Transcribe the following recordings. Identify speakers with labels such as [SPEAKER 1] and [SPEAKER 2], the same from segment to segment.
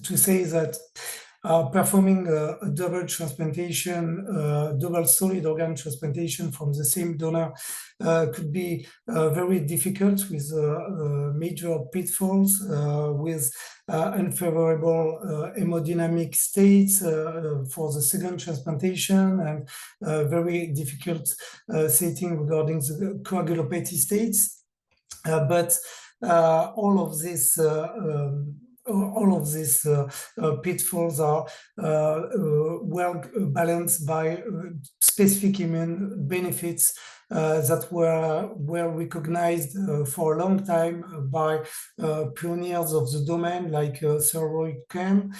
[SPEAKER 1] to say that performing a double transplantation, double solid organ transplantation from the same donor could be very difficult with major pitfalls, with unfavorable hemodynamic states for the second transplantation, and very difficult setting regarding the coagulopathy states. But all of these pitfalls are well balanced by specific immune benefits that were well recognized for a long time by pioneers of the domain like Sir Roy Kemp,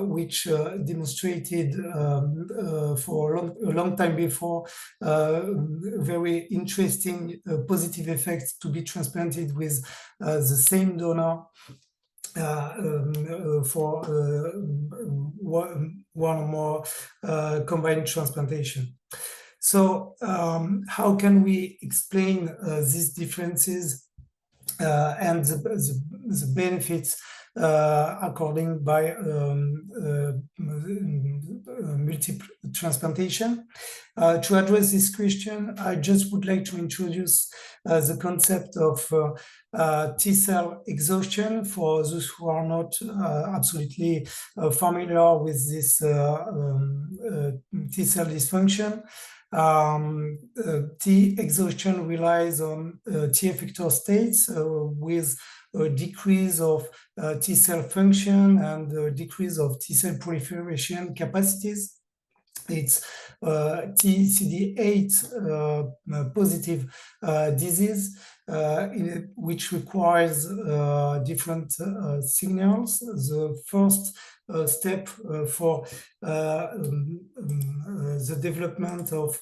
[SPEAKER 1] which demonstrated for a long time before very interesting positive effects to be transplanted with the same donor for one or more combined transplantation. So how can we explain these differences and the benefits according by multiple transplantation? To address this question, I just would like to introduce the concept of T-cell exhaustion for those who are not absolutely familiar with this T-cell dysfunction. T exhaustion relies on T effector states with a decrease of T-cell function and a decrease of T-cell proliferation capacities. It's CD8 positive disease, which requires different signals. The first step for the development of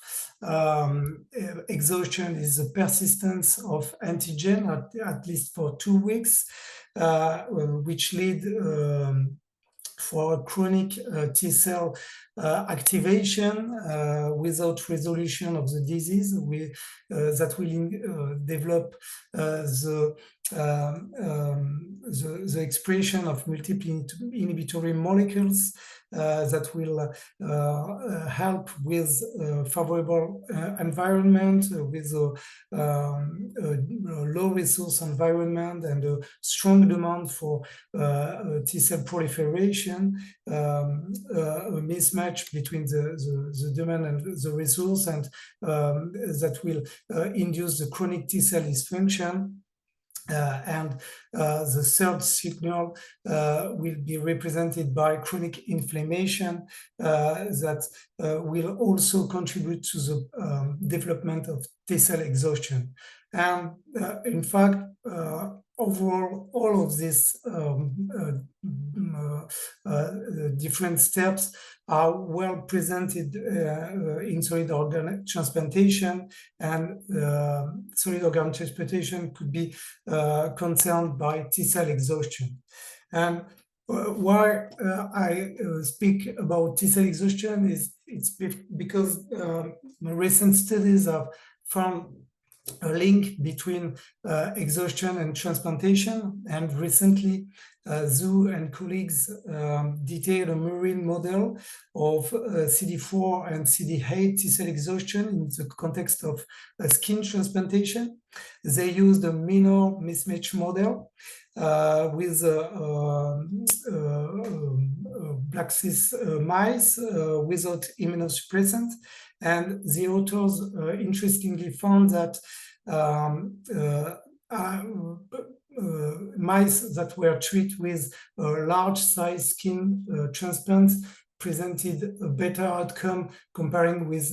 [SPEAKER 1] exhaustion is the persistence of antigen at least for 2 weeks, which lead for chronic T-cell activation without resolution of the disease, that will develop the expression of multiple inhibitory molecules that will help with favorable environment, with a low resource environment and a strong demand for T-cell proliferation, a mismatch between the demand and the resource, and that will induce the chronic T-cell dysfunction. And the third signal will be represented by chronic inflammation that will also contribute to the development of T-cell exhaustion. And in fact, overall, all of these different steps are well presented in solid organ transplantation, and solid organ transplantation could be concerned by T-cell exhaustion. And why I speak about T-cell exhaustion is because recent studies have found a link between exhaustion and transplantation, and recently Zhu and colleagues detailed a murine model of CD4 and CD8 T-cell exhaustion in the context of skin transplantation. They used a minor mismatch model with black cis mice without immunosuppressant. And the authors interestingly found that mice that were treated with large size skin transplants presented a better outcome comparing with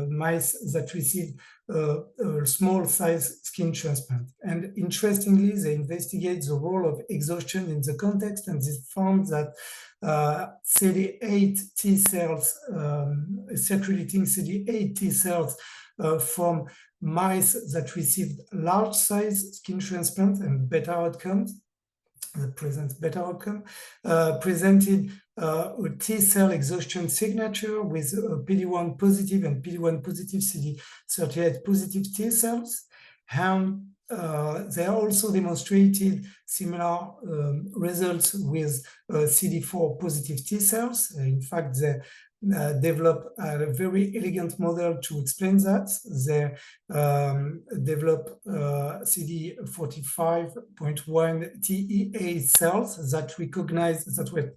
[SPEAKER 1] mice that received a small size skin transplant. And interestingly, they investigate the role of exhaustion in the context, and they found that CD8 T cells, circulating CD8 T cells from mice that received large size skin transplant and better outcomes, presented a T-cell exhaustion signature with PD-1 positive and PD-1 positive CD38 positive T cells. And they also demonstrated similar results with CD4 positive T cells. In fact, they developed a very elegant model to explain that. They developed CD45.1 TEA cells that recognize, that were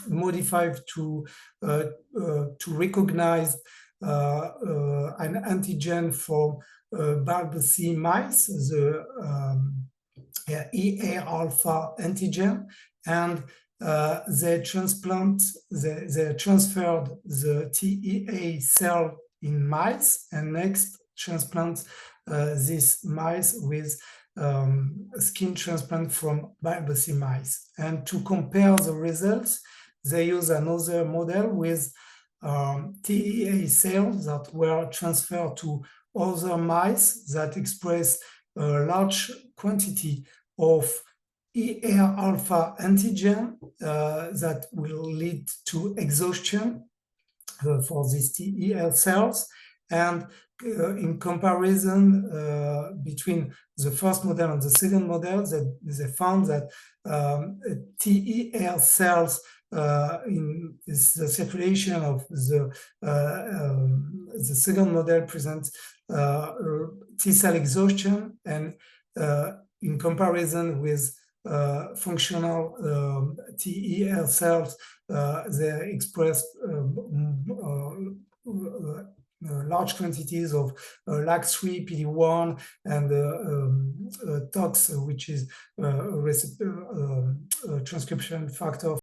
[SPEAKER 1] modified to recognize an antigen from bulb C mice, the EA alpha antigen, and they transferred the TEA cell in mice, and next transplant these mice with skin transplant from bulb C mice. And to compare the results, they use another model with TEA cells that were transferred to other mice that express a large quantity of ER alpha antigen that will lead to exhaustion for these TEL cells. And in comparison between the first model and the second model, they found that TEL cells in the circulation of the second model presents T cell exhaustion, and in comparison with functional TEL cells, they expressed large quantities of LAG3, PD1, and TOX, which is transcription factor